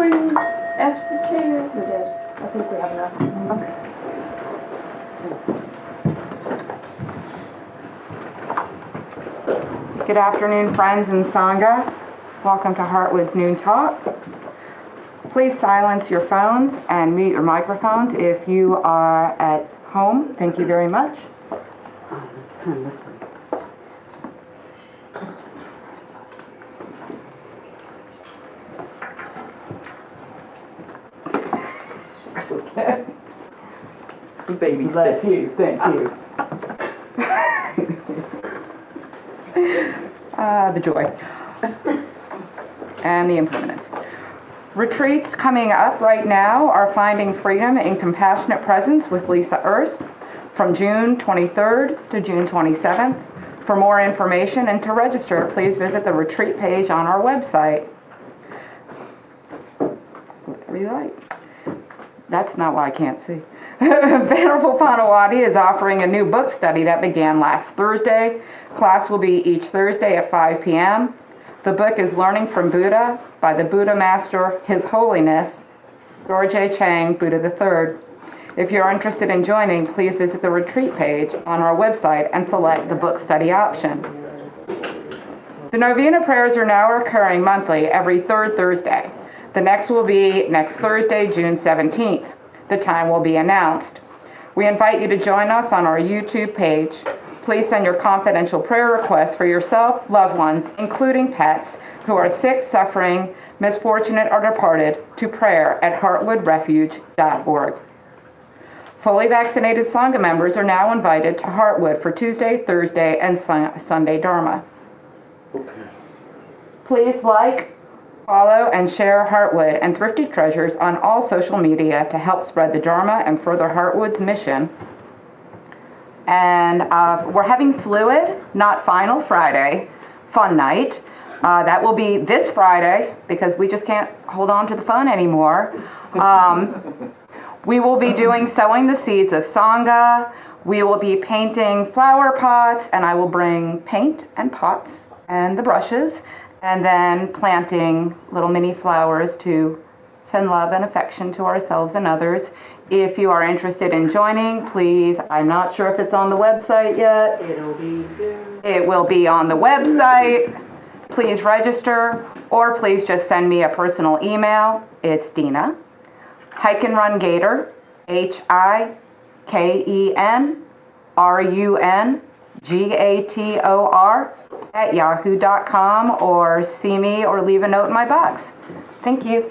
bring extra chairs? We did. I think we have enough. Okay. Good afternoon, friends in Sangha. Welcome to Heartwood's Noon Talk. Please silence your phones and mute your microphones if you are at home. Thank you very much. Turn this way. Okay. Baby, bless you. Thank you. The joy and the impermanence. Retreats coming up right now are Finding Freedom in Compassionate Presence with Lisa Erst from June 23rd to June 27th. For more information and to register, please visit the retreat page on our website. Whatever you like. That's not why I can't see. Venerable Panawati is offering a new book study that began last Thursday. Class will be each Thursday at 5 p.m. The book is Learning from Buddha by the Buddha Master, His Holiness, Dorje Chang, Buddha III. If you're interested in joining, please visit the retreat page on our website and select the book study option. The Novena prayers are now occurring monthly every third Thursday. The next will be next Thursday, June 17th. The time will be announced. We invite you to join us on our YouTube page. Please send your confidential prayer requests for yourself, loved ones, including pets, who are sick, suffering, misfortunate, or departed, to prayer@heartwoodrefuge.org. Fully vaccinated Sangha members are now invited to Heartwood for Tuesday, Thursday, and Sunday Dharma. Okay. Please like, follow, and share Heartwood and Thrifty Treasures on all social media to help spread the Dharma and further Heartwood's mission. And we're having Fluid, Not Final Friday, fun night. That will be this Friday because we just can't hold on to the fun anymore. We will be doing Sowing the Seeds of Sangha. We will be painting flower pots, and I will bring paint and pots and the brushes, and then planting little mini flowers to send love and affection to ourselves and others. If you are interested in joining, please, I'm not sure if it's on the website yet. It'll be soon. It will be on the website. Please register, or please just send me a personal email. It's Dina, Hikenrungator, HIKENRUNGATOR @yahoo.com, or see me or leave a note in my box. Thank you.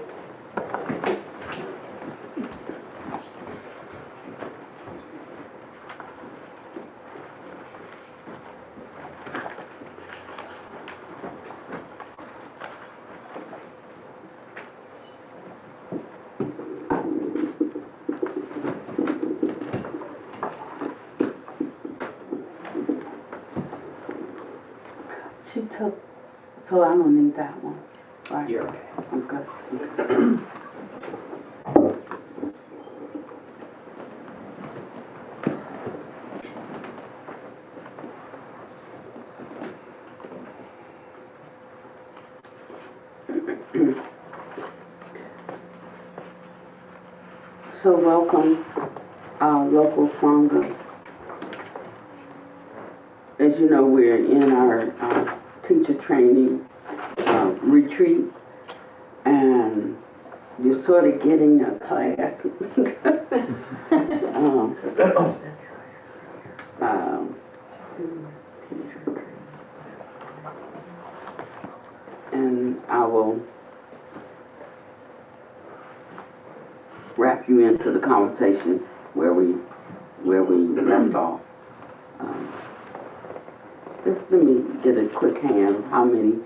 She took, so I don't need that one. Right. You're okay. I'm good. So welcome, local Sangha. As you know, we're in our teacher training retreat, and you're sort of getting a class. And I will wrap you into the conversation where we left off. Just let me get a quick hand of how many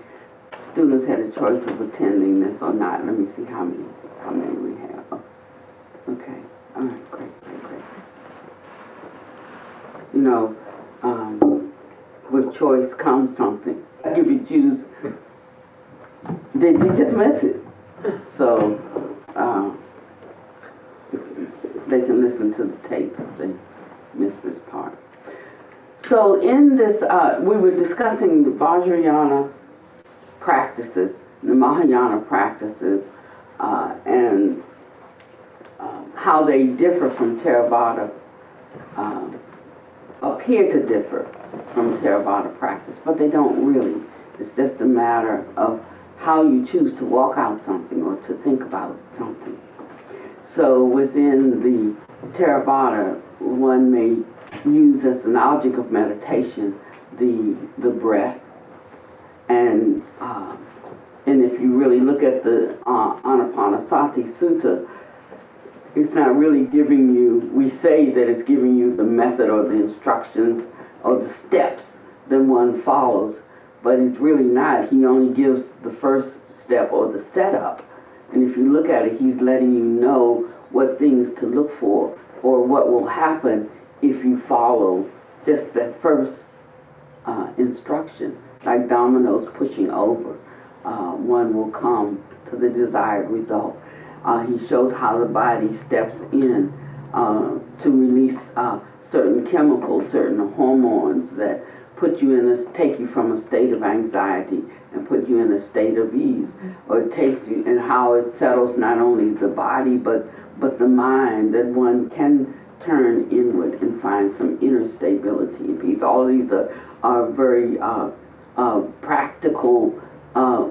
students had a choice of attending this or not. Let me see how many we have. Okay. All right. Great. You know, with choice comes something. If you choose, then you just miss it. So they can listen to the tape if they miss this part. So in this, we were discussing the Vajrayana practices, the Mahayana practices and how they differ from Theravada, appear to differ from Theravada practice, but they don't really. It's just a matter of how you choose to walk out something or to think about something. So within the Theravada, one may use as an object of meditation the breath, and if you really look at the Anapanasati Sutta, it's not really giving you, we say that it's giving you the method or the instructions or the steps that one follows, but it's really not. He only gives the first step or the setup. And if you look at it, he's letting you know what things to look for or what will happen if you follow just that first instruction. Like dominoes pushing over, one will come to the desired result. He shows how the body steps in to release certain chemicals, certain hormones that put you take you from a state of anxiety and put you in a state of ease, or it takes you, and how it settles not only the body but the mind, that one can turn inward and find some inner stability and peace. All of these are very practical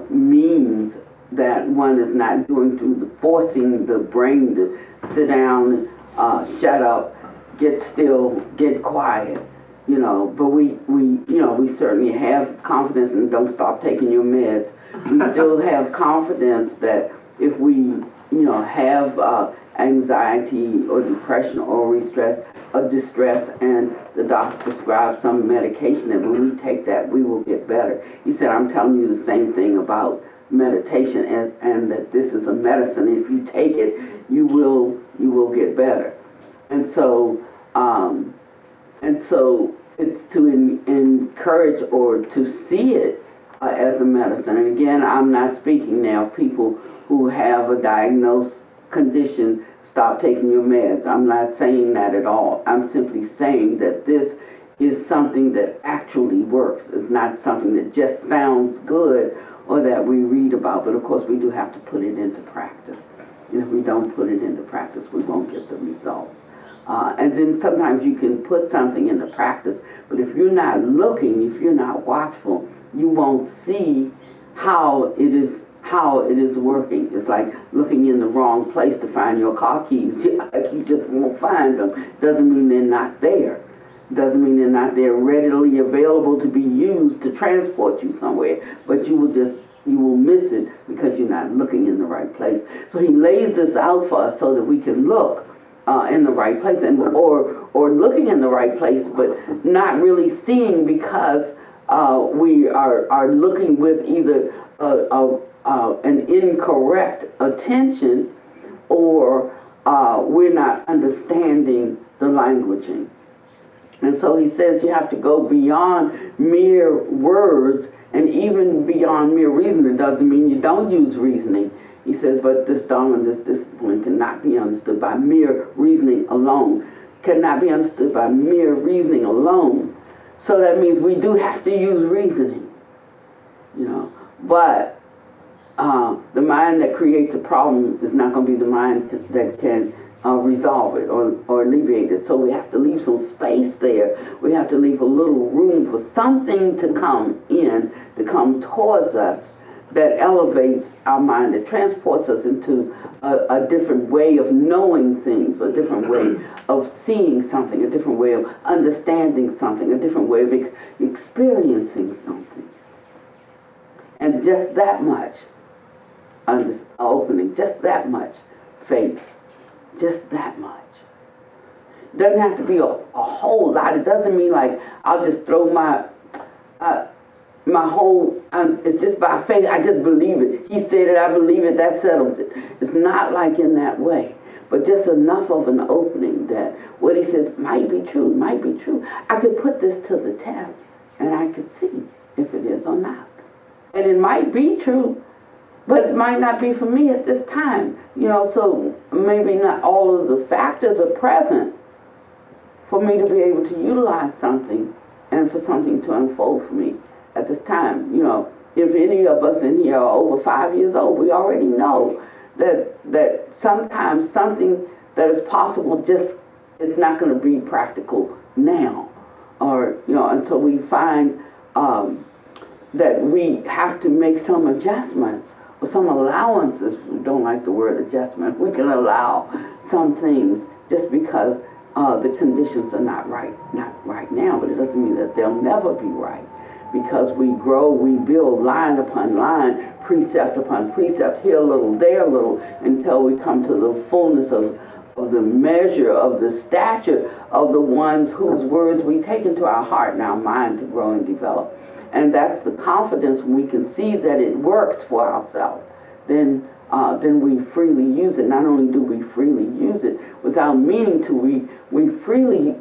means that one is not doing through forcing the brain to sit down, shut up, get still, get quiet. But we certainly have confidence, and don't stop taking your meds. We still have confidence that if we, have anxiety or depression or distress, and the doctor prescribes some medication, that when we take that, we will get better. He said, I'm telling you the same thing about meditation, and that this is a medicine. If you take it, you will get better. And so it's to encourage or to see it as a medicine. And again, I'm not speaking now of people who have a diagnosed condition, stop taking your meds. I'm not saying that at all. I'm simply saying that this is something that actually works. It's not something that just sounds good or that we read about, but of course we do have to put it into practice. And if we don't put it into practice, we won't get the results. And then sometimes you can put something into practice, but if you're not looking, if you're not watchful, you won't see how it is working. It's like looking in the wrong place to find your car keys. You just won't find them. Doesn't mean they're not there. Doesn't mean they're not there readily available to be used to transport you somewhere, but you will miss it because you're not looking in the right place. So he lays this out for us so that we can look in the right place, or looking in the right place, but not really seeing because we are looking with either an incorrect attention, or we're not understanding the languaging. And so he says you have to go beyond mere words and even beyond mere reasoning. It doesn't mean you don't use reasoning. He says, but this Dharma, this discipline cannot be understood by mere reasoning alone. Cannot be understood by mere reasoning alone. So that means we do have to use reasoning, But the mind that creates a problem is not going to be the mind that can resolve it or alleviate it. So we have to leave some space there. We have to leave a little room for something to come in, to come towards us, that elevates our mind, that transports us into a different way of knowing things, a different way of seeing something, a different way of understanding something, a different way of experiencing something. And just that much opening, just that much faith, just that much. It doesn't have to be a whole lot. It doesn't mean like I'll just throw my whole, it's just by faith, I just believe it. He said it, I believe it, that settles it. It's not like in that way, but just enough of an opening that what he says might be true, might be true. I could put this to the test and I could see if it is or not. And it might be true, but it might not be for me at this time. So maybe not all of the factors are present for me to be able to utilize something and for something to unfold for me at this time. If any of us in here are over 5 years old, we already know that sometimes something that is possible just is not going to be practical now, or until we find that we have to make some adjustments or some allowances. We don't like the word adjustment. We can allow some things just because the conditions are not right now, but it doesn't mean that they'll never be right. Because we grow, we build line upon line, precept upon precept, here a little, there a little, until we come to the fullness of the measure of the stature of the ones whose words we take into our heart and our mind to grow and develop. And that's the confidence when we can see that it works for ourselves. Then we freely use it. Not only do we freely use it without meaning to, we freely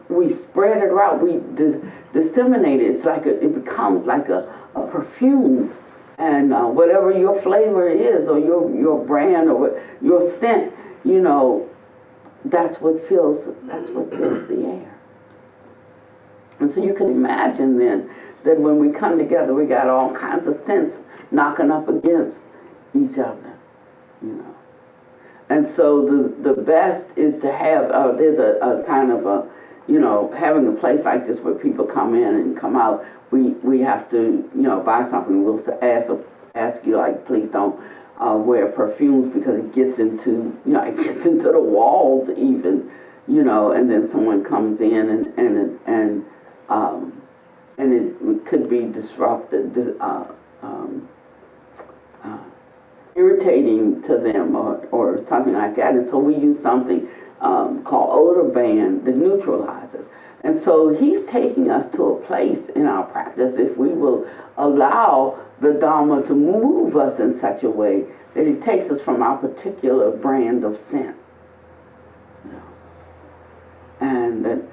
we spread it around. We disseminate it. It's like it becomes like a perfume, and whatever your flavor is, or your brand, or your scent, that's what fills the air. And so you can imagine then that when we come together, we got all kinds of scents knocking up against each other. And so the best is to have, there's a kind of a, having a place like this where people come in and come out, we have to, buy something. We'll ask you, like, please don't wear perfumes because it gets into, the walls even, and then someone comes in and it could be disrupted, irritating to them or something like that. And so we use something called odor band that neutralizes. And so he's taking us to a place in our practice, if we will allow the Dharma to move us in such a way that it takes us from our particular brand of scent. And that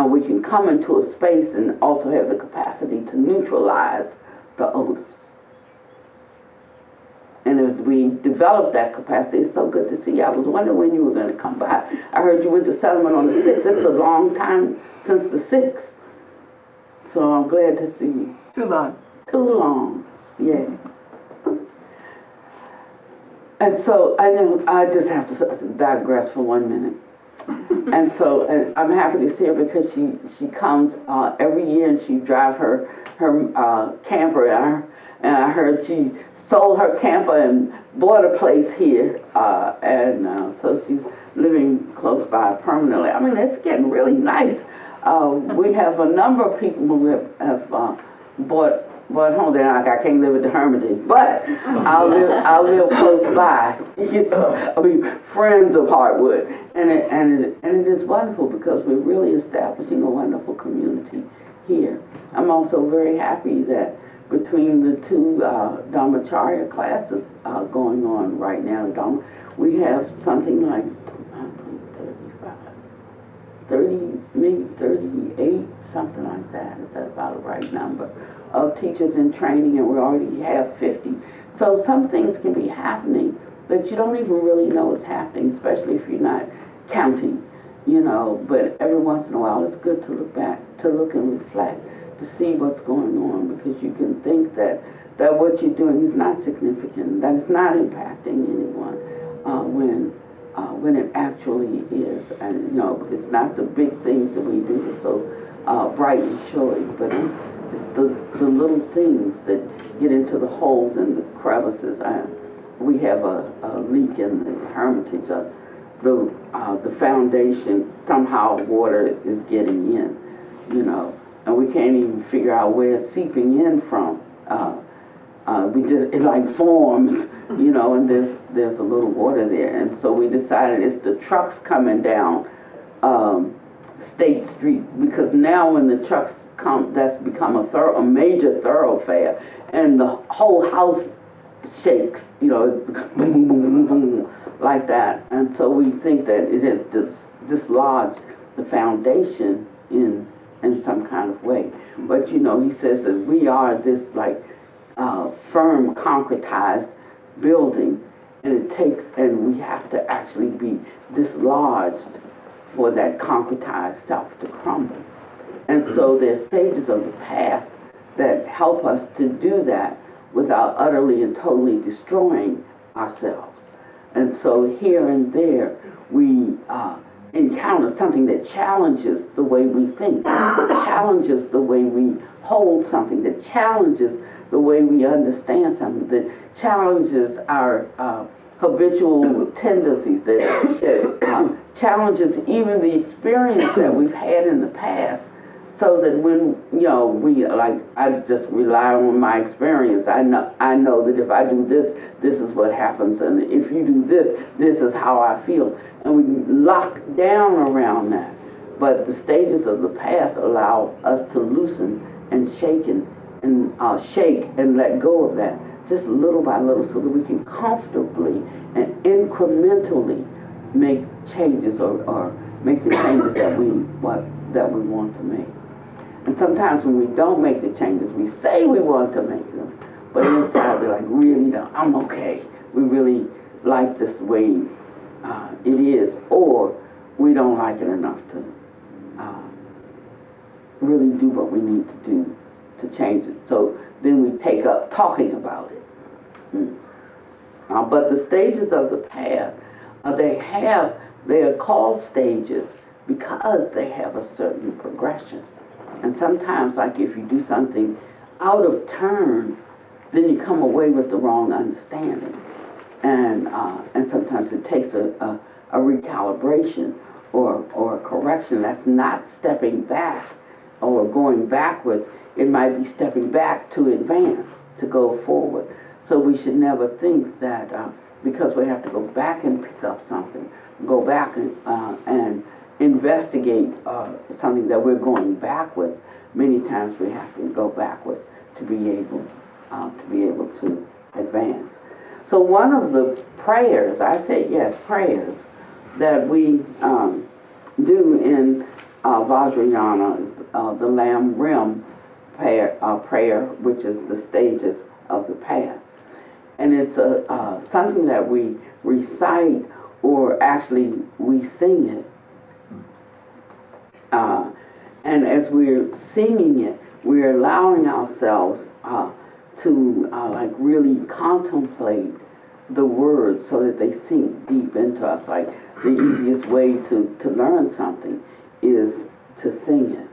we can come into a space and also have the capacity to neutralize the odors. And as we develop that capacity, it's so good to see you. I was wondering when you were going to come by. I heard you went to settlement on the 6th. It's a long time since the 6th. So I'm glad to see you. Too long. Too long, yeah. And so I just have to digress for 1 minute. And so I'm happy to see her because she comes every year, and she drives her camper, and I heard she sold her camper and bought a place here, and so she's living close by permanently. I mean, it's getting really nice. We have a number of people who have bought home. They're like, I can't live at the Hermitage, but I'll live close by. I mean, friends of Heartwood, and it is wonderful because we're really establishing a wonderful community here. I'm also very happy that between the two Dharmacharya classes going on right now, we have something like 30, maybe 38, something like that. Is that about the right number of teachers in training, and we already have 50. So some things can be happening that you don't even really know is happening, especially if you're not counting, but every once in a while it's good to look back, to look and reflect, to see what's going on, because you can think that what you're doing is not significant, that it's not impacting anyone, when it actually is. And it's not the big things that we do that's so bright and showy, but it's the little things that get into the holes and the crevices. We have a leak in the Hermitage. The foundation, somehow water is getting in, and we can't even figure out where it's seeping in from. It like forms, and there's a little water there. And so we decided it's the trucks coming down State Street, because now when the trucks come, that's become a major thoroughfare, and the whole house shakes, boom, boom, boom, boom, like that. And so we think that it has dislodged the foundation in some kind of way. But he says that we are this firm, concretized building, and we have to actually be dislodged for that concretized self to crumble. And so there's stages of the path that help us to do that without utterly and totally destroying ourselves. And so here and there, we encounter something that challenges the way we think, challenges the way we hold something, that challenges the way we understand something, that challenges our habitual tendencies, that challenges even the experience that we've had in the past. So that when, we, like, I just rely on my experience. I know that if I do this, this is what happens. And if you do this, this is how I feel. And we lock down around that. But the stages of the path allow us to loosen and shake and let go of that, just little by little, so that we can comfortably and incrementally make changes or make the changes that we want to make. And sometimes when we don't make the changes, we say we want to make them, but inside we're like, really, no, I'm okay. We really like this way it is, or we don't like it enough to really do what we need to do to change it. So then we take up talking about it. But the stages of the path, they are called stages because they have a certain progression. And sometimes, like if you do something out of turn, then you come away with the wrong understanding. And sometimes it takes a recalibration or a correction that's not stepping back or going backwards. It might be stepping back to advance, to go forward. So we should never think that because we have to go back and pick up something, go back and investigate something that we're going backwards. Many times we have to go backwards to be able to advance. So one of the prayers, I say yes, prayers that we do in Vajrayana is the Lam Rim prayer, which is the stages of the path. And it's something that we recite, or actually we sing it. And as we're singing it, we're allowing ourselves to like really contemplate the words so that they sink deep into us. Like the easiest way to learn something is to sing it.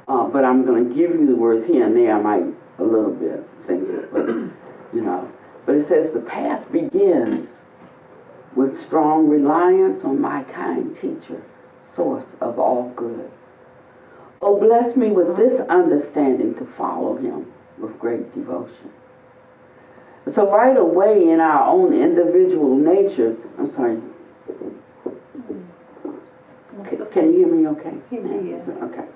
But I'm going to give you the words here and there. I might a little bit sing it, but But it says the path begins with strong reliance on my kind teacher, source of all good. Oh, bless me with this understanding to follow him with great devotion. So right away in our own individual nature, I'm sorry. Can you hear me okay? Yeah. Okay.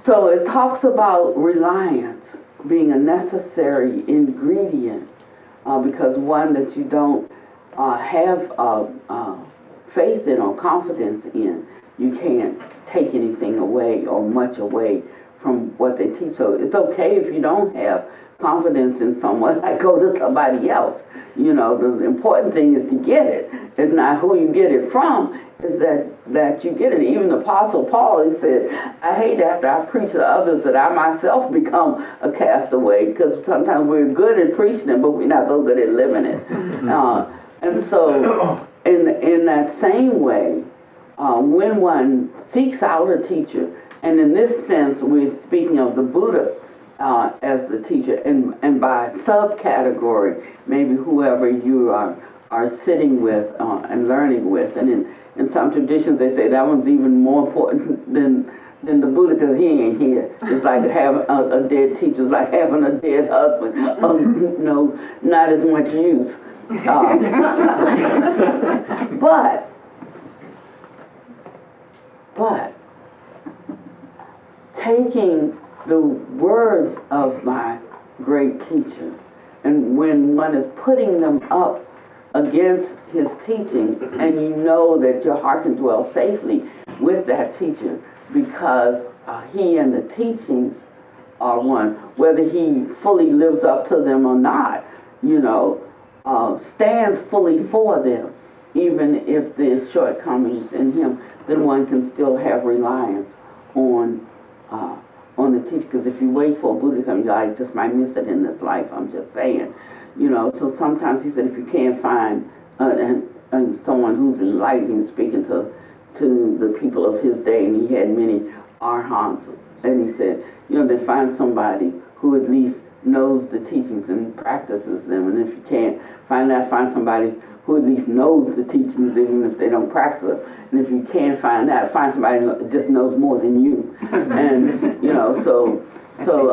So it talks about reliance being a necessary ingredient because one that you don't have faith in or confidence in, you can't take anything away or much away from what they teach. So it's okay if you don't have confidence in someone, like go to somebody else. The important thing is to get it. It's not who you get it from, is that you get it. Even the Apostle Paul, he said, I hate after I preach to others that I myself become a castaway, because sometimes we're good at preaching it, but we're not so good at living it. And so in that same way, when one seeks out a teacher, and in this sense we're speaking of the Buddha as the teacher, and by subcategory, maybe whoever you are sitting with and learning with. And in some traditions they say that one's even more important than the Buddha, because he ain't here. It's like having a dead teacher, it's like having a dead husband. No, not as much use. But taking the words of my great teacher, and when one is putting them up against his teachings, and you know that your heart can dwell safely with that teacher because he and the teachings are one, whether he fully lives up to them or not, stands fully for them, even if there's shortcomings in him, then one can still have reliance on the teacher. Because if you wait for a Buddha to come, you just might miss it in this life. I'm just saying, You know, so sometimes he said, if you can't find and someone who's enlightened, he was speaking to the people of his day, and he had many arhants, and he said, you know, then find somebody who at least knows the teachings and practices them, and if you can't find that, find somebody who at least knows the teachings even if they don't practice them, and if you can't find that, find somebody who just knows more than you. And you know, so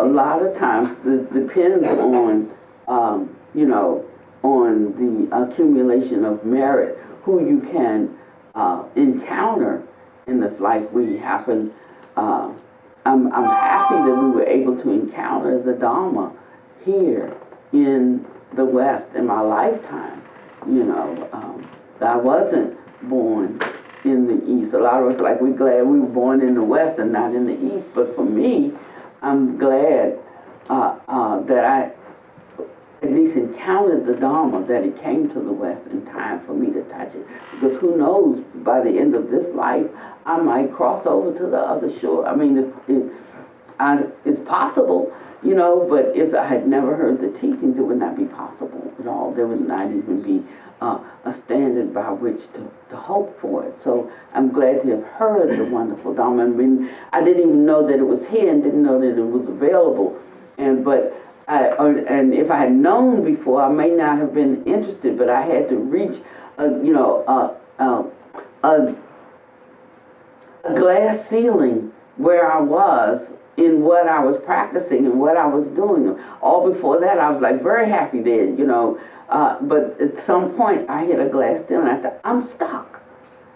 a lot of times it depends on you know, on the accumulation of merit, who you can encounter in this life. We happen, I'm happy that we were able to encounter the Dharma here in the West in my lifetime. You know, I wasn't born in the East. A lot of us, like, we're glad we were born in the West and not in the East. But for me, I'm glad that I at least encountered the Dharma, that it came to the West in time for me to touch it. Because who knows, by the end of this life, I might cross over to the other shore. I mean, it's possible, you know, but if I had never heard the teachings, it would not be possible at all. There would not even be a standard by which to hope for it. So I'm glad to have heard the wonderful Dharma. I mean, I didn't even know that it was here and didn't know that it was available. And if I had known before, I may not have been interested, but I had to reach, you know, a glass ceiling where I was in what I was practicing and what I was doing. All before that, I was like very happy there, you know. But at some point, I hit a glass ceiling. I thought, I'm stuck,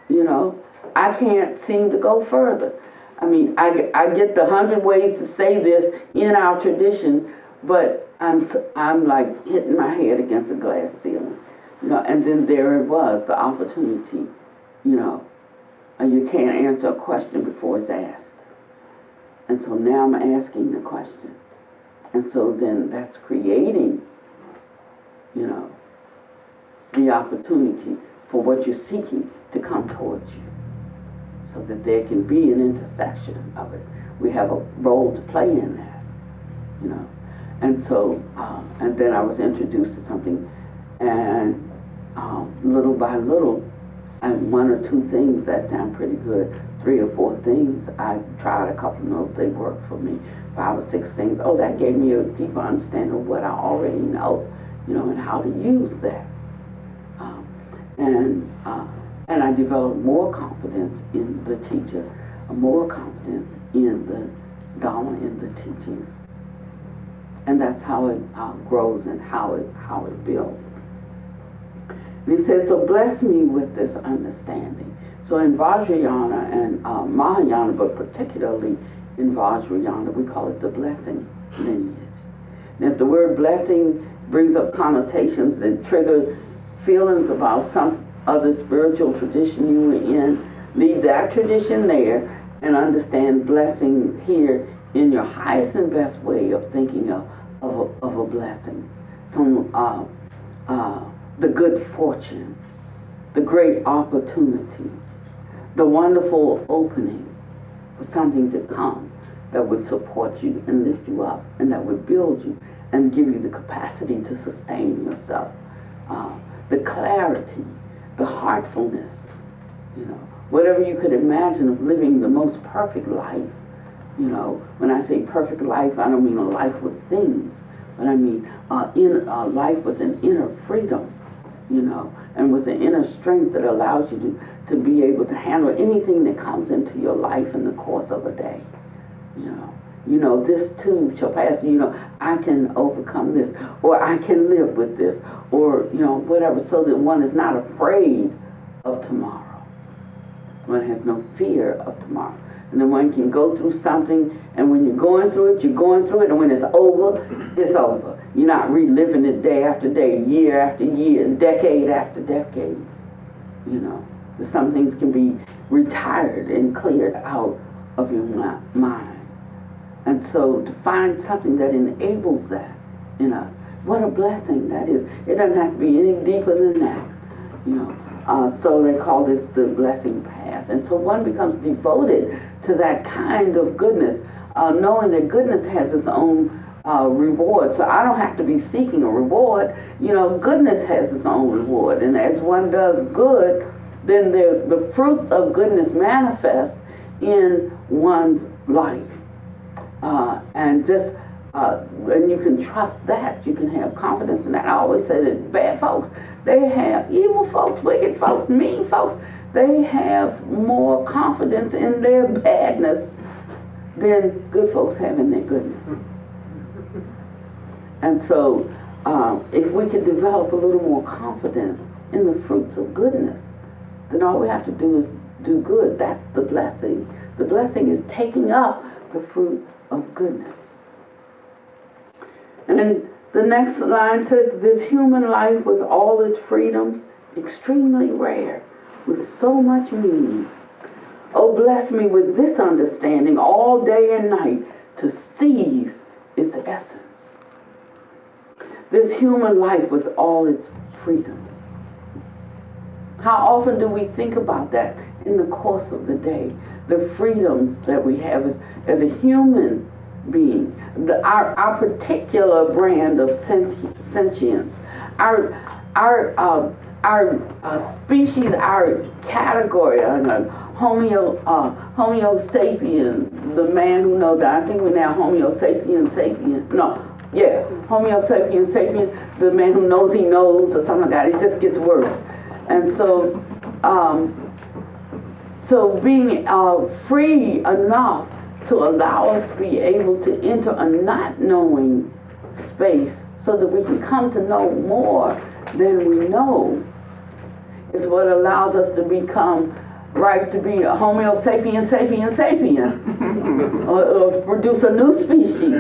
you know. I can't seem to go further. I mean, I get the 100 ways to say this in our tradition, but I'm like hitting my head against a glass ceiling, you know. And then there it was, the opportunity, you know. You can't answer a question before it's asked. And so now I'm asking the question. And so then that's creating, you know, the opportunity for what you're seeking to come towards you, so that there can be an intersection of it. We have a role to play in that, you know. And so, and then I was introduced to something, and little by little, and one or two things that sound pretty good, 3 or 4 things, I tried a couple of those, they worked for me. 5 or 6 things, oh, that gave me a deeper understanding of what I already know, you know, and how to use that. And I developed more confidence in the teacher, more confidence in the Dharma, in the teachings. And that's how it grows and how it builds. And he says, so bless me with this understanding. So in Vajrayana and Mahayana, but particularly in Vajrayana, we call it the blessing lineage. And if the word blessing brings up connotations that trigger feelings about some other spiritual tradition you were in, leave that tradition there and understand blessing here in your highest and best way of thinking of a blessing. The good fortune, the great opportunity, the wonderful opening for something to come that would support you and lift you up, and that would build you and give you the capacity to sustain yourself. The clarity, the heartfulness, you know, whatever you could imagine of living the most perfect life. You know, when I say perfect life, I don't mean a life with things, but I mean a life with an inner freedom, you know, and with an inner strength that allows you to be able to handle anything that comes into your life in the course of a day. You know, this too shall pass. You know, I can overcome this, or I can live with this, or, you know, whatever, so that one is not afraid of tomorrow. One has no fear of tomorrow. And then one can go through something, and when you're going through it, you're going through it, and when it's over, it's over. You're not reliving it day after day, year after year, decade after decade. You know, some things can be retired and cleared out of your mind. And so to find something that enables that in us, what a blessing that is. It doesn't have to be any deeper than that, you know. So they call this the blessing path. And so one becomes devoted to that kind of goodness, knowing that goodness has its own reward. So I don't have to be seeking a reward. Goodness has its own reward. And as one does good, then the fruits of goodness manifest in one's life. And you can trust that. You can have confidence in that. I always say that bad folks, they have evil folks, wicked folks, mean folks, they have more confidence in their badness than good folks have in their goodness. And so if we can develop a little more confidence in the fruits of goodness, then all we have to do is do good. That's the blessing. The blessing is taking up the fruit of goodness. And then the next line says, this human life with all its freedoms, extremely rare, with so much meaning. Oh, bless me with this understanding all day and night to seize its essence. This human life with all its freedoms. How often do we think about that in the course of the day? The freedoms that we have as a human being. Our particular brand of sentience. Our species, our category, Homo sapien, the man who knows that. I think we're now Homo sapien sapien. Homo sapien sapien, the man who knows he knows, or something like that. It just gets worse. And so, being free enough to allow us to be able to enter a not knowing space so that we can come to know more than we know is what allows us to become to be a Homo sapien sapien sapien or produce a new species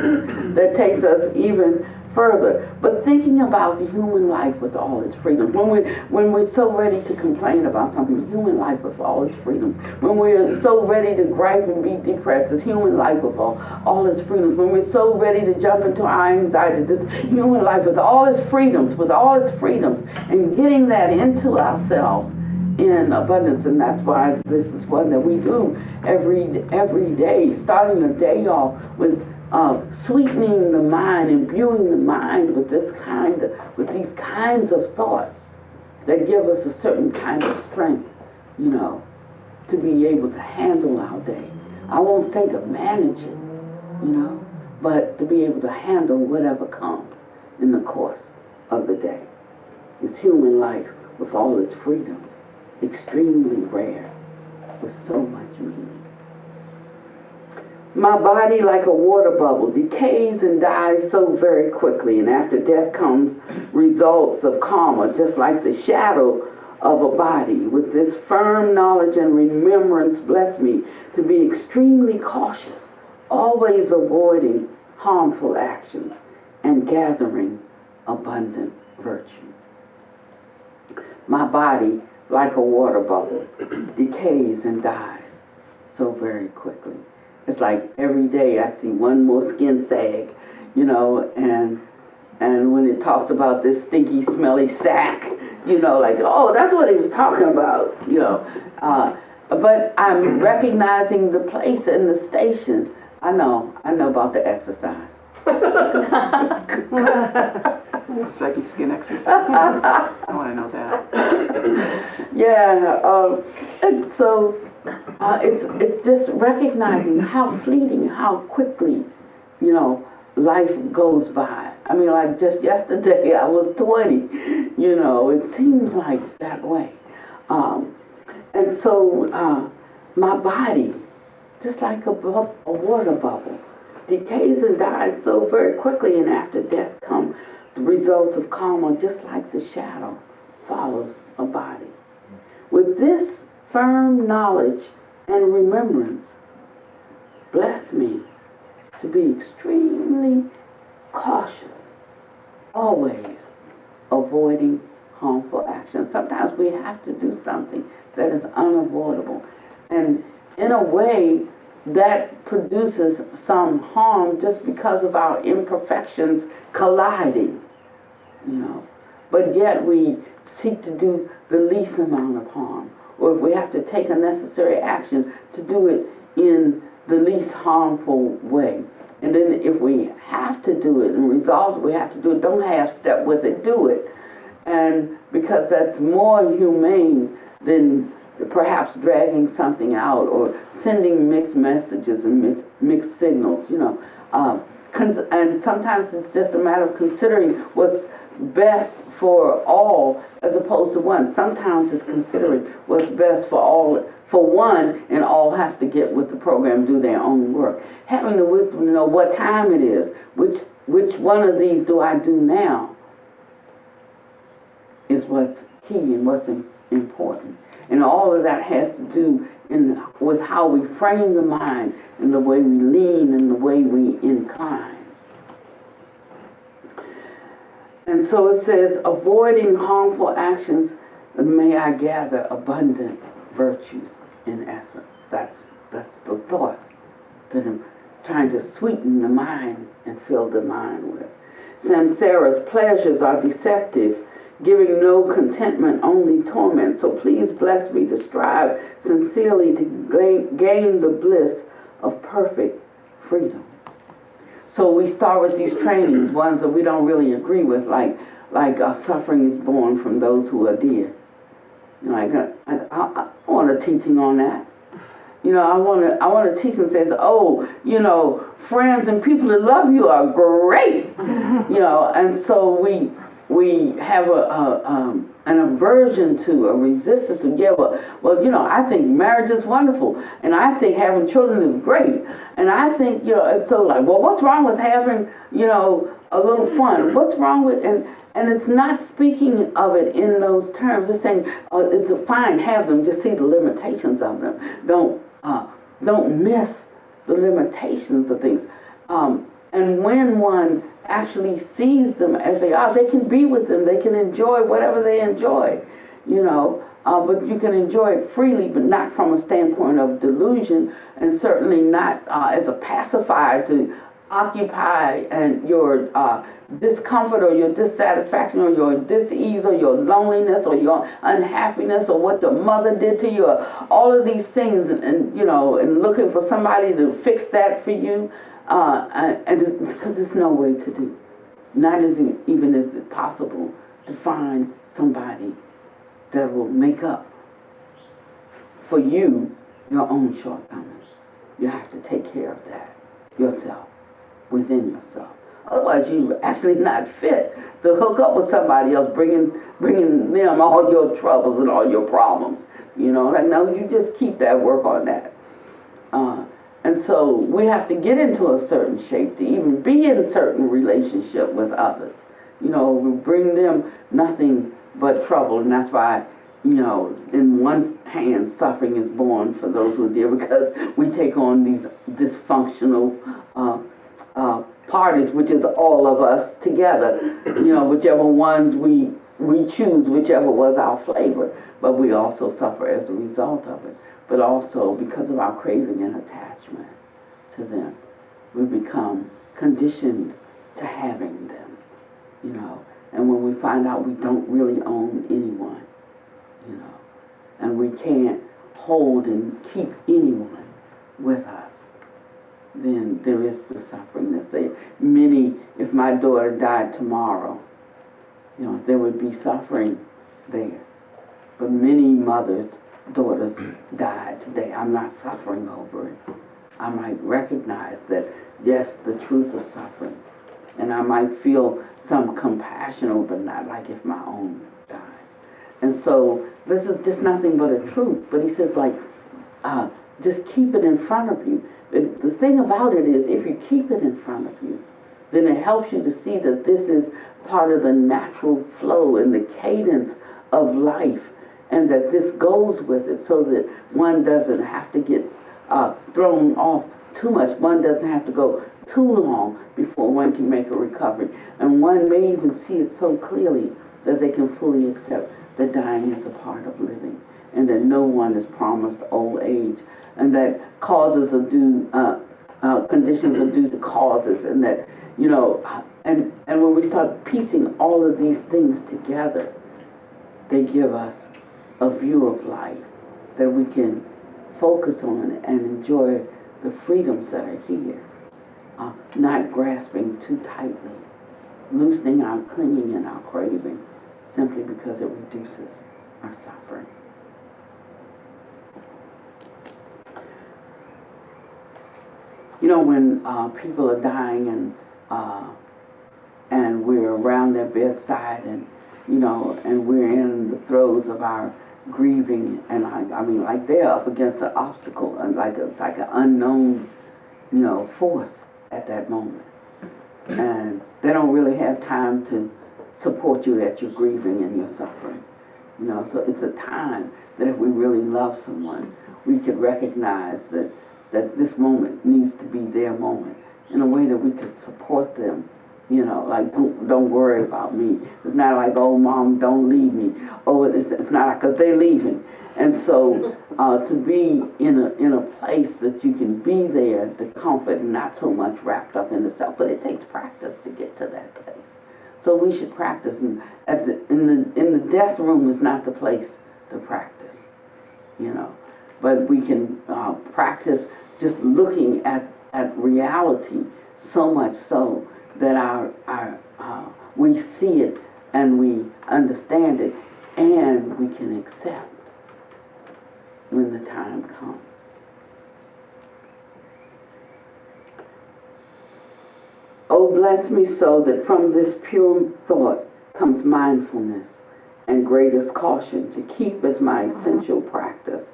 that takes us even further. But thinking about the human life with all its freedoms, when we're so ready to complain about something, human life with all its freedoms, when we're so ready to gripe and be depressed, this human life with all its freedoms, when we're so ready to jump into our anxiety, this human life with all its freedoms, and getting that into ourselves in abundance. And that's why this is one that we do every day, starting the day off with sweetening the mind, imbuing the mind with these kinds of thoughts that give us a certain kind of strength, to be able to handle our day. I won't say to manage it, but to be able to handle whatever comes in the course of the day. This human life with all its freedoms, extremely rare, with so much meaning. My body, like a water bubble, decays and dies so very quickly, and after death comes results of karma, just like the shadow of a body. With this firm knowledge and remembrance, bless me to be extremely cautious, always avoiding harmful actions and gathering abundant virtue. My body, like a water bubble, decays and dies so very quickly. It's like every day I see one more skin sag, and when it talks about this stinky, smelly sack, that's what he was talking about, But I'm recognizing the place and the station. I know about the exercise. Psyche skin exercise. I want to know that. And so it's just recognizing how fleeting, how quickly, life goes by. I mean, like just yesterday I was 20. It seems like that way. And so my body, just like a water bubble, decays and dies so very quickly, and after death comes the results of karma, just like the shadow follows a body. With this firm knowledge and remembrance, bless me to be extremely cautious, always avoiding harmful actions. Sometimes we have to do something that is unavoidable, and in a way that produces some harm just because of our imperfections colliding, but yet we seek to do the least amount of harm, or if we have to take a necessary action, to do it in the least harmful way. And then if we have to do it and resolve we have to do it, don't half step with it, do it. And because that's more humane than perhaps dragging something out or sending mixed messages and mixed signals, you know. And sometimes it's just a matter of considering what's best for all as opposed to one. Sometimes it's considering what's best for all, for one, and all have to get with the program, do their own work. Having the wisdom to know what time it is, which one of these do I do now, is what's key and what's important. And all of that has to do with how we frame the mind and the way we lean and the way we incline. And so it says, avoiding harmful actions, may I gather abundant virtues in essence. That's the thought that I'm trying to sweeten the mind and fill the mind with. Samsara's pleasures are deceptive, giving no contentment, only torment. So please bless me to strive sincerely to gain the bliss of perfect freedom. So we start with these trainings, ones that we don't really agree with, like suffering is born from those who are dear. I want a teaching on that. You know, I want a teaching that says, oh, you know, friends and people that love you are great. You know, and so we have an aversion to, a resistance to, yeah, well, you know, I think marriage is wonderful, and I think having children is great, and I think, you know, it's so like, well, what's wrong with having, you know, a little fun? What's wrong with, and it's not speaking of it in those terms. It's saying, it's fine, have them, just see the limitations of them. Don't miss the limitations of things. And when one actually sees them as they are, they can be with them, they can enjoy whatever they enjoy, you know, but you can enjoy it freely, but not from a standpoint of delusion, and certainly not as a pacifier to occupy and your discomfort or your dissatisfaction or your dis-ease or your loneliness or your unhappiness or what your mother did to you, or all of these things, and you know, and looking for somebody to fix that for you. And because there's no way to do. Not even is it possible to find somebody that will make up for you your own shortcomings. You have to take care of that yourself, within yourself. Otherwise, you're actually not fit to hook up with somebody else, bringing them all your troubles and all your problems. You know, like, no, you just keep that, work on that. And so we have to get into a certain shape to even be in a certain relationship with others. You know, we bring them nothing but trouble, and that's why, you know, in one hand, suffering is born for those who are dear, because we take on these dysfunctional parties, which is all of us together. You know, whichever ones we choose, whichever was our flavor, but we also suffer as a result of it. But also because of our craving and attachment to them, we become conditioned to having them, you know. And when we find out we don't really own anyone, you know, and we can't hold and keep anyone with us, then there is the suffering that say, if my daughter died tomorrow, you know, there would be suffering there. But many mothers' daughters died today. I'm not suffering over it. I might recognize that, yes, the truth of suffering. And I might feel some compassion over, not like if my own dies. And so this is just nothing but a truth. But he says, like, just keep it in front of you. But the thing about it is, if you keep it in front of you, then it helps you to see that this is part of the natural flow and the cadence of life, and that this goes with it, so that one doesn't have to get thrown off too much. One doesn't have to go too long before one can make a recovery. And one may even see it so clearly that they can fully accept that dying is a part of living, and that no one is promised old age, and that causes are due, conditions are due to causes, and that, you know, and when we start piecing all of these things together, they give us a view of life that we can focus on and enjoy the freedoms that are here. not grasping too tightly, loosening our clinging and our craving, simply because it reduces our suffering. You know, when people are dying and we're around their bedside, and and we're in the throes of our grieving, and I mean, like they're up against an obstacle, and like an unknown, force at that moment, and they don't really have time to support you at your grieving and your suffering. So it's a time that if we really love someone, we could recognize that this moment needs to be their moment in a way that we could support them. Like, don't worry about me. It's not like, oh, Mom, don't leave me. Oh, it's not because they're leaving. And so to be in a place that you can be there, the comfort, and not so much wrapped up in the self. But it takes practice to get to that place. So we should practice. And in the death room is not the place to practice. But we can practice just looking at reality, so much so that we see it and we understand it, and we can accept when the time comes. Oh, bless me so that from this pure thought comes mindfulness and greatest caution to keep as my essential practice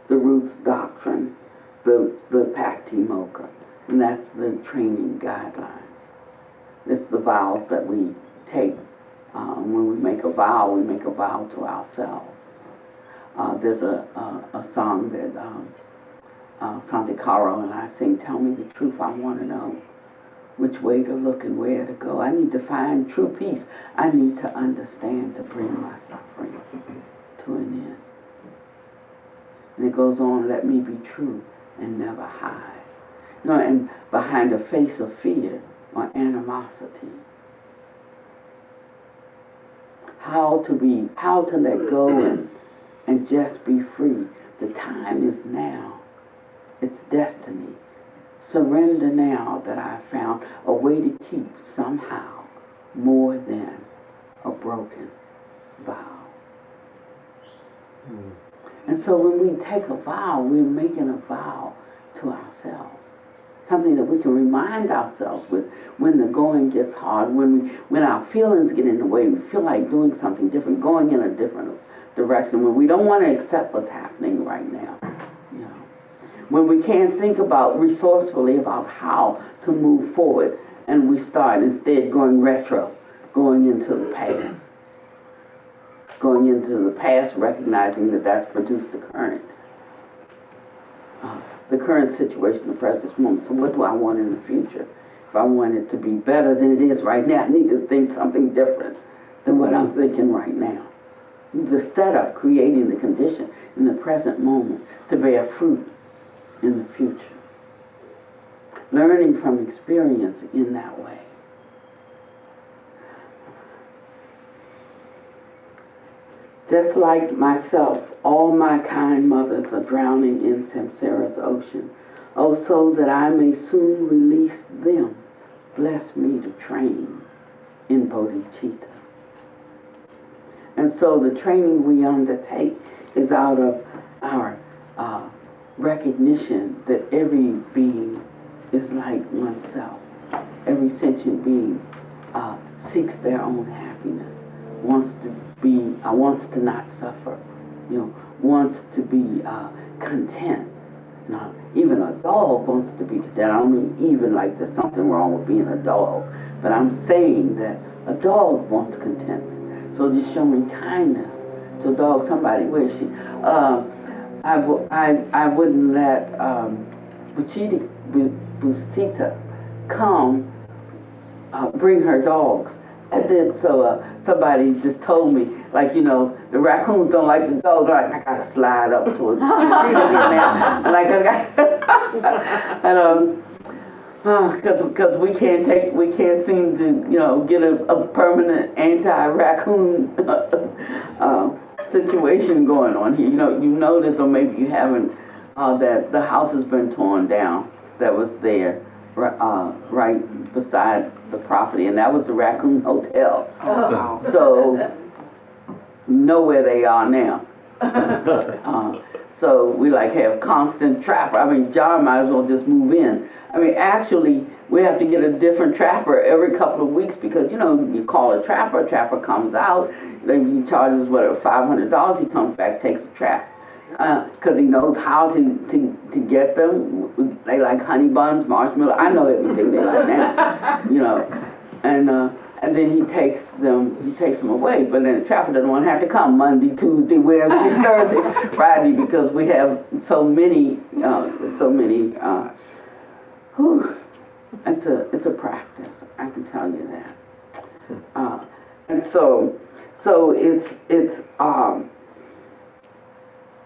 the roots doctrine, the Patimokkha, and that's the training guidelines. It's the vows that we take. When we make a vow to ourselves. There's a song that Santikaro and I sing, tell me the truth, I want to know which way to look and where to go. I need to find true peace. I need to understand to bring my suffering to an end. And it goes on, let me be true and never hide. And behind a face of fear or animosity. How to let go and just be free. The time is now. It's destiny. Surrender now that I've found a way to keep somehow more than a broken vow. And so when we take a vow, we're making a vow to ourselves. Something that we can remind ourselves with when the going gets hard, when our feelings get in the way, we feel like doing something different, going in a different direction, when we don't want to accept what's happening right now. When we can't think resourcefully about how to move forward, and we start instead going retro, going into the past. Going into the past, recognizing that that's produced the current situation, the present moment. So what do I want in the future? If I want it to be better than it is right now, I need to think something different than what I'm thinking right now. The setup, creating the condition in the present moment to bear fruit in the future. Learning from experience in that way. Just like myself, all my kind mothers are drowning in samsara's ocean. Oh, so that I may soon release them, bless me to train in bodhicitta. And so the training we undertake is out of our recognition that every being is like oneself. Every sentient being seeks their own happiness, wants to not suffer, wants to be content. Now, even a dog wants to be content. I don't mean even like there's something wrong with being a dog, but I'm saying that a dog wants contentment. So just showing kindness to a dog. Somebody, where is she? I wouldn't let Busita come bring her dogs. And then so somebody just told me, like, the raccoons don't like the dogs. Right, I gotta slide up to it. And like, because we can't seem to get a permanent anti-raccoon situation going on here. You notice, or maybe you haven't, that the house has been torn down that was there, right beside the property, and that was the Raccoon Hotel. Oh, wow. So, we know where they are now. So we like have constant trapper. I mean, John might as well just move in. I mean, actually, we have to get a different trapper every couple of weeks because, you know, you call a trapper comes out, then he charges, whatever, $500. He comes back, takes a trap. Because he knows how to get them. They like honey buns, marshmallow. I know everything they like now, you know. And then he takes them away. But then the trapper doesn't want to have to come Monday, Tuesday, Wednesday, Thursday, Friday, because we have so many. It's a practice. I can tell you that. And so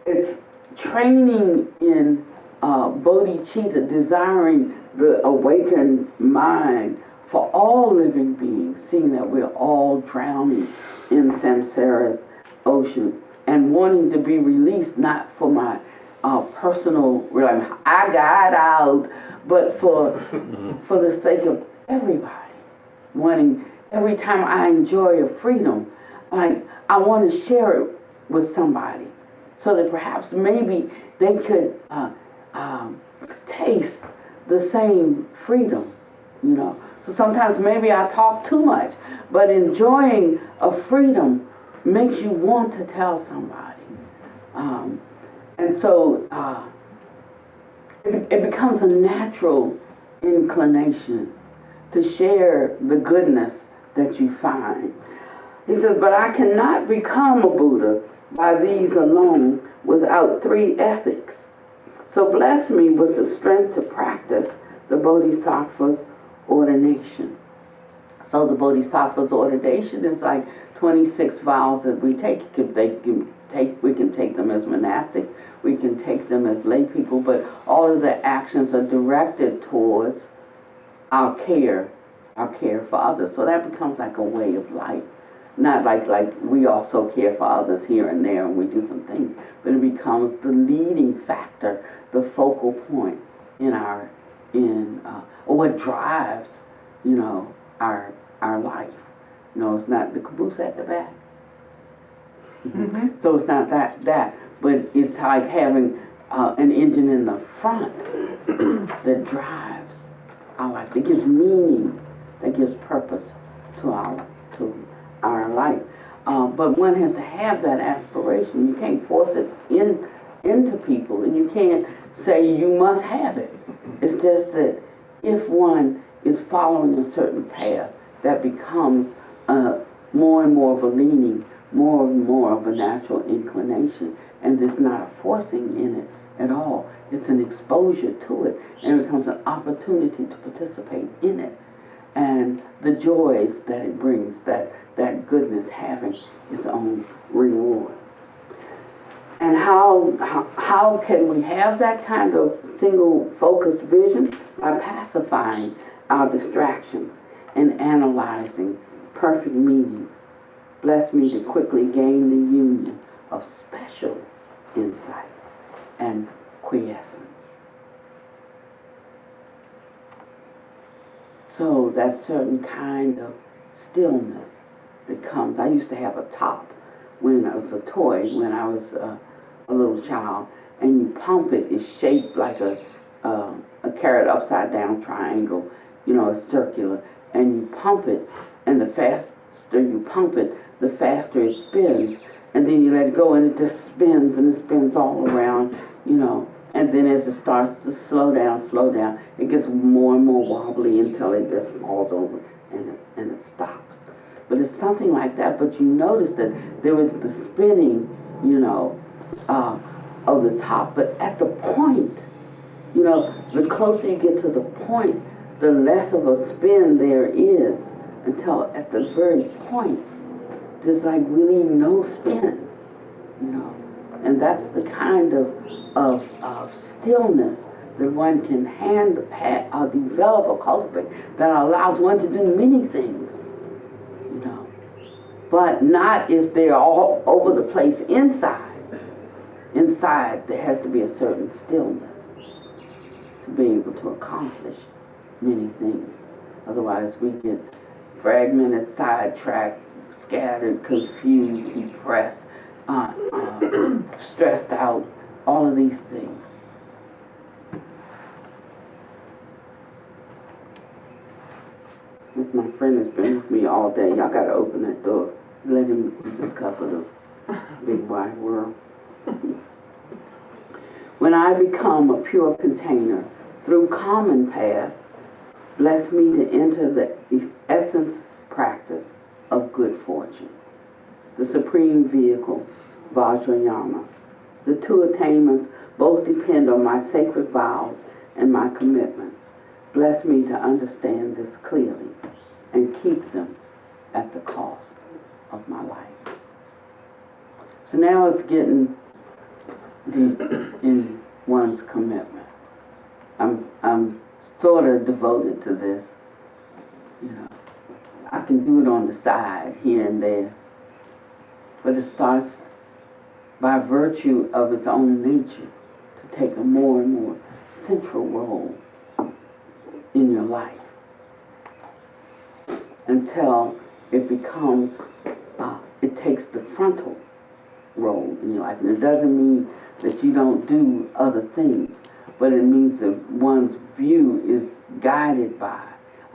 it's training in bodhicitta, desiring the awakened mind for all living beings, seeing that we're all drowning in samsara's ocean and wanting to be released, not for my personal, I got out, but for the sake of everybody. Wanting, every time I enjoy a freedom, like I want to share it with somebody, so that perhaps maybe they could taste the same freedom, you know. So sometimes maybe I talk too much, but enjoying a freedom makes you want to tell somebody. And so it becomes a natural inclination to share the goodness that you find. He says, but I cannot become a Buddha by these alone without 3 ethics. So bless me with the strength to practice the Bodhisattva's ordination. So the Bodhisattva's ordination is like 26 vows that we take. We can take them as monastics, we can take them as lay people, but all of the actions are directed towards our care for others. So that becomes like a way of life. Not like we also care for others here and there and we do some things, but it becomes the leading factor, the focal point in or what drives, you know, our life. You know, it's not the caboose at the back. Mm-hmm. So it's not that, but it's like having an engine in the front that drives our life, that gives meaning, that gives purpose to our life. But one has to have that aspiration. You can't force it into people, and you can't say you must have it. It's just that if one is following a certain path, that becomes more and more of a leaning, more and more of a natural inclination, and there's not a forcing in it at all. It's an exposure to it, and it becomes an opportunity to participate in it. And the joys that it brings, that goodness having its own reward. And how can we have that kind of single focused vision? By pacifying our distractions and analyzing perfect meanings. Bless me to quickly gain the union of special insight and quiescence. So that certain kind of stillness that comes. I used to have a top when I was a toy, when I was a little child, and you pump it. It's shaped like a carrot upside down triangle, you know, it's circular, and you pump it, and the faster you pump it, the faster it spins, and then you let it go, and it just spins, and it spins all around, you know. And then as it starts to slow down, it gets more and more wobbly until it just falls over and it stops. But it's something like that, but you notice that there is the spinning, you know, of the top. But at the point, you know, the closer you get to the point, the less of a spin there is, until at the very point, there's like really no spin, you know. And that's the kind of stillness that one can develop or cultivate, that allows one to do many things, you know. But not if they're all over the place inside. Inside, there has to be a certain stillness to be able to accomplish many things. Otherwise, we get fragmented, sidetracked, scattered, confused, depressed, stressed out, all of these things. This my friend has been with me all day. Y'all gotta open that door. Let him discover the big wide world. When I become a pure container through common paths, bless me to enter the essence practice of good fortune, the supreme vehicle, Vajrayana. The two attainments both depend on my sacred vows and my commitments. Bless me to understand this clearly and keep them at the cost of my life. So now it's getting deep in one's commitment. I'm sort of devoted to this. You know, I can do it on the side here and there, but it starts by virtue of its own nature to take a more and more central role in your life until it becomes, it takes the frontal role in your life. And it doesn't mean that you don't do other things, but it means that one's view is guided by,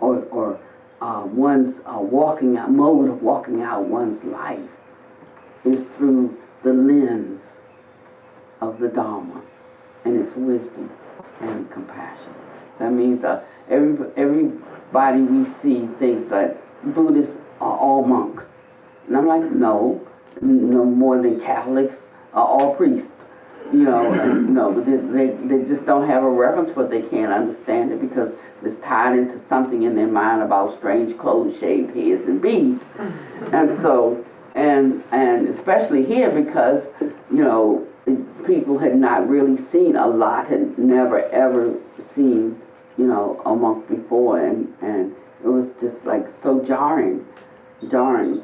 or one's mode of walking out one's life is through the lens of the Dharma and its wisdom and compassion. That means everybody we see thinks that Buddhists are all monks. And I'm like, no more than Catholics are all priests. You know, no, they just don't have a reference, but they can't understand it because it's tied into something in their mind about strange clothes, shaved heads, and beads. And so, and especially here because, you know, people had not really seen a lot, had never ever seen, you know, a monk before, and it was just like so jarring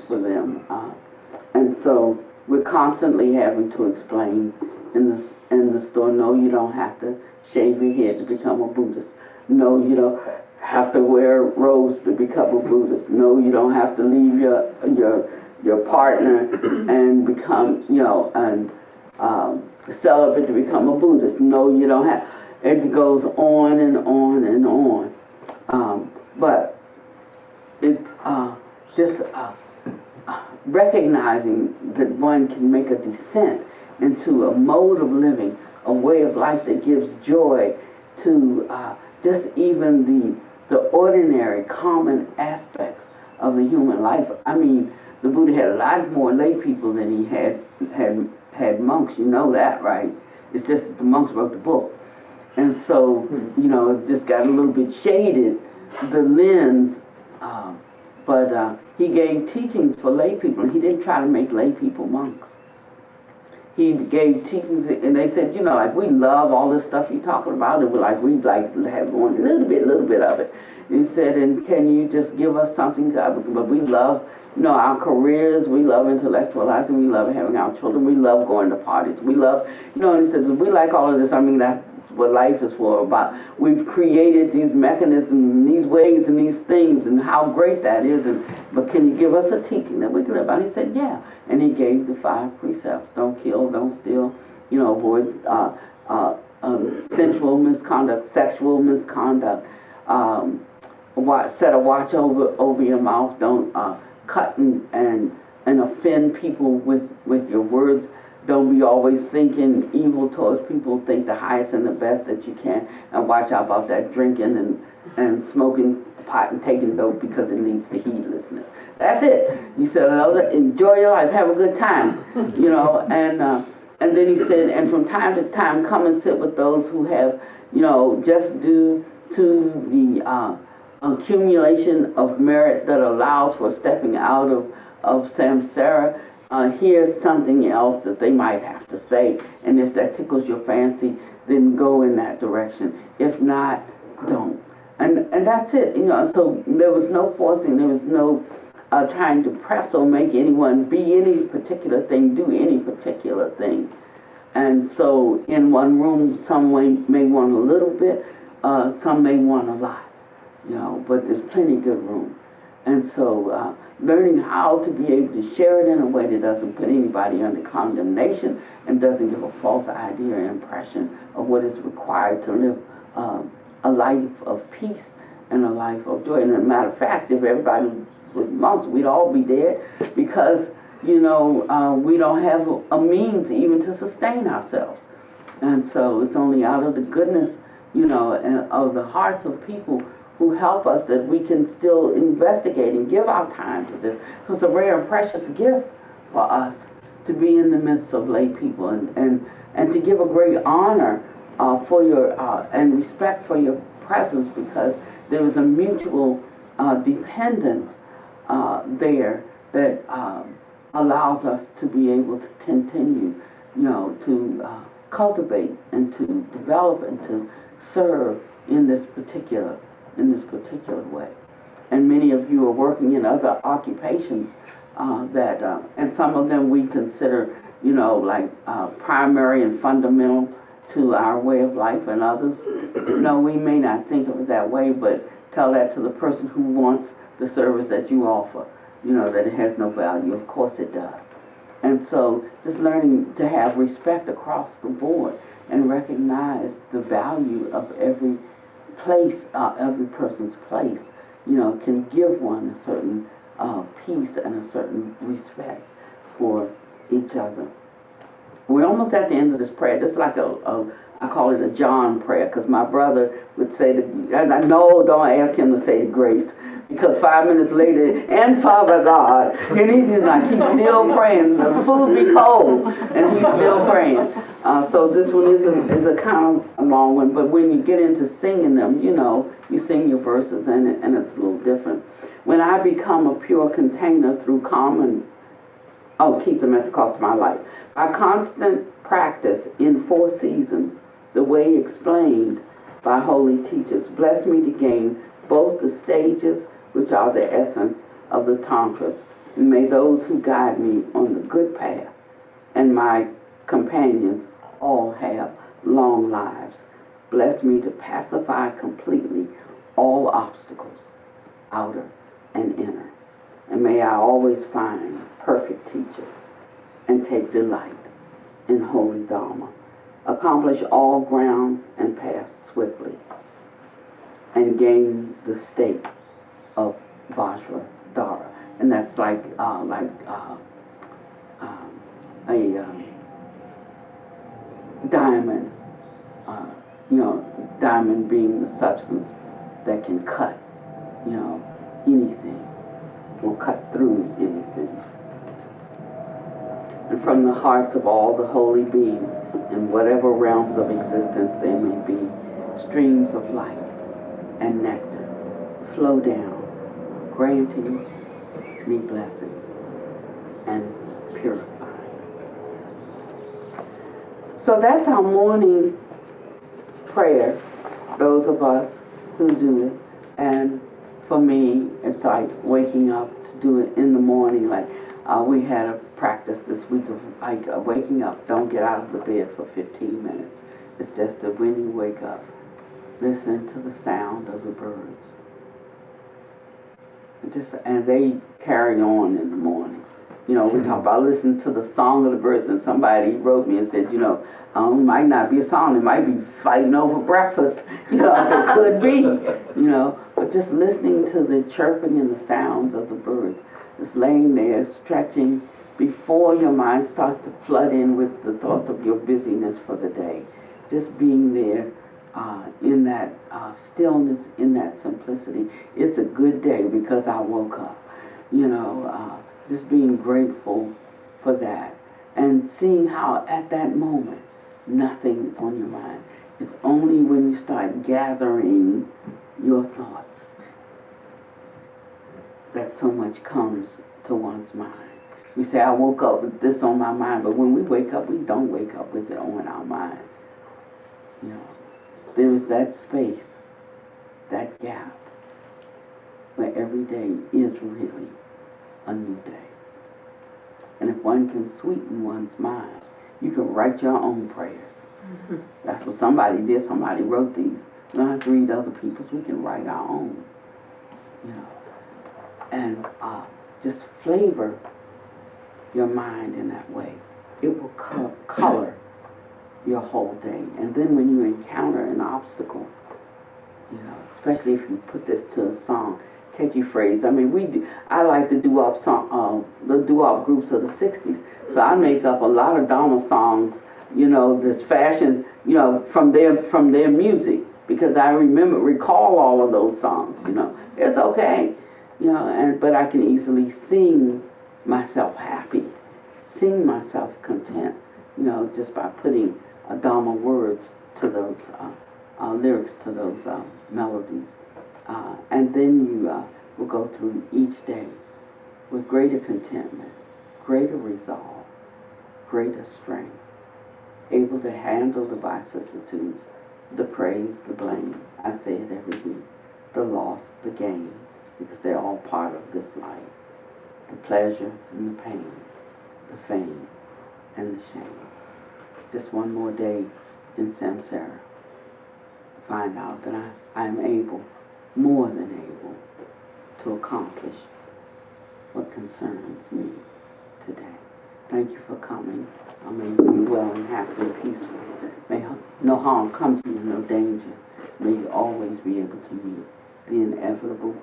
for them. And so we're constantly having to explain in the store, no, you don't have to shave your head to become a Buddhist. No, you don't have to wear robes to become a Buddhist. No, you don't have to leave your partner and become, you know, and celibate to become a Buddhist. No, you don't have. It goes on and on and on. But it's just recognizing that one can make a descent into a mode of living, a way of life that gives joy to just even the ordinary, common aspects of the human life. I mean, the Buddha had a lot more lay people than he had monks. You know that, right? It's just that the monks wrote the book. And so, you know, it just got a little bit shaded, the lens, but he gave teachings for lay people, and he didn't try to make lay people monks. He gave teachings, and they said, you know, like, we love all this stuff you're talking about, and we'd like to have one little bit of it. And he said, and can you just give us something? But we love, you know, our careers, we love intellectualizing, we love having our children, we love going to parties, we love, you know, and he says, we like all of this. I mean, that's what life is for, about we've created these mechanisms and these ways and these things and how great that is, but can you give us a teaching that we can live by? And he said, yeah. And he gave the 5 precepts: don't kill, don't steal, you know, avoid sensual misconduct, sexual misconduct, set a watch over your mouth, don't cut and offend people with your words. Don't be always thinking evil towards people. Think the highest and the best that you can, and watch out about that drinking and smoking pot and taking dope, because it leads to heedlessness. That's it. He said, enjoy your life, have a good time, you know. And then he said, and from time to time, come and sit with those who have, you know, just due to the accumulation of merit that allows for stepping out of samsara. Here's something else that they might have to say, and if that tickles your fancy, then go in that direction. If not, don't. And that's it, you know. So there was no forcing, there was no trying to press or make anyone be any particular thing, do any particular thing. And so in one room, some may want a little bit, some may want a lot. but there's plenty of good room. And so learning how to be able to share it in a way that doesn't put anybody under condemnation and doesn't give a false idea or impression of what is required to live a life of peace and a life of joy. And as a matter of fact, if everybody was monks, we'd all be dead because, we don't have a means even to sustain ourselves. And so it's only out of the goodness, of the hearts of people who help us that we can still investigate and give our time to this. So it's a rare and precious gift for us to be in the midst of lay people and to give a great honor for your and respect for your presence, because there is a mutual dependence there that allows us to be able to continue, to cultivate and to develop and to serve in this particular way. And many of you are working in other occupations and some of them we consider, primary and fundamental to our way of life, and others, we may not think of it that way, but tell that to the person who wants the service that you offer, that it has no value. Of course it does. And so just learning to have respect across the board and recognize the value of every place, every person's place, can give one a certain peace and a certain respect for each other. We're almost at the end of this prayer. This is like I call it a John prayer, because my brother would say, and I know don't ask him to say the grace, because 5 minutes later, and Father God, and he's still praying. The food be cold, and he's still praying. So this one is a kind of a long one, but when you get into singing them, you sing your verses, and it's a little different. When I become a pure container through keep them at the cost of my life. By constant practice in 4 seasons, the way explained by holy teachers, bless me to gain both the stages, which are the essence of the tantras, and may those who guide me on the good path and my companions all have long lives. Bless me to pacify completely all obstacles, outer and inner, and may I always find perfect teachers and take delight in holy Dharma, accomplish all grounds and pass swiftly, and gain the state of Vajradhara. And that's like a diamond, diamond being the substance that can cut, anything, or cut through anything. And from the hearts of all the holy beings, in whatever realms of existence there may be, streams of light and nectar flow down, granting me blessings and purifying. So that's our morning prayer, those of us who do it. And for me, it's like waking up to do it in the morning. Like we had a practice this week of waking up. Don't get out of the bed for 15 minutes. It's just that when you wake up, listen to the sound of the birds. And they carry on in the morning. We talk about listening to the song of the birds, and somebody wrote me and said, it might not be a song, it might be fighting over breakfast. I said, could be, but just listening to the chirping and the sounds of the birds, just laying there, stretching before your mind starts to flood in with the thoughts of your busyness for the day. Just being there in that stillness, in that simplicity. It's a good day because I woke up. Just being grateful for that. And seeing how at that moment, nothing is on your mind. It's only when you start gathering your thoughts that so much comes to one's mind. We say, I woke up with this on my mind, but when we wake up, we don't wake up with it on our mind. There is that space, that gap, where every day is really a new day. And if one can sweeten one's mind, you can write your own prayers. That's what somebody did. Somebody wrote these. We don't have to read other people's. We can write our own. you know, and just flavor your mind in that way. It will color your whole day. And then when you encounter an obstacle, you know, especially if you put this to a song, catchy phrase. I mean, I like the doo-wop song, the doo-wop groups of the '60s. So I make up a lot of Dharma songs, you know, this fashion, you know, from their music, because I recall all of those songs. You know, it's okay, you know, but I can easily sing myself happy, sing myself content, you know, just by putting Dharma words to those lyrics to those melodies. And then you will go through each day with greater contentment, greater resolve, greater strength, able to handle the vicissitudes, the praise, the blame. I say it every week. The loss, the gain, because they're all part of this life. The pleasure and the pain, the fame and the shame. Just one more day in samsara. Find out that I am able, more than able, to accomplish what concerns me today. Thank you for coming. May you be well and happy and peaceful. May no harm come to you, no danger. May you always be able to meet the inevitable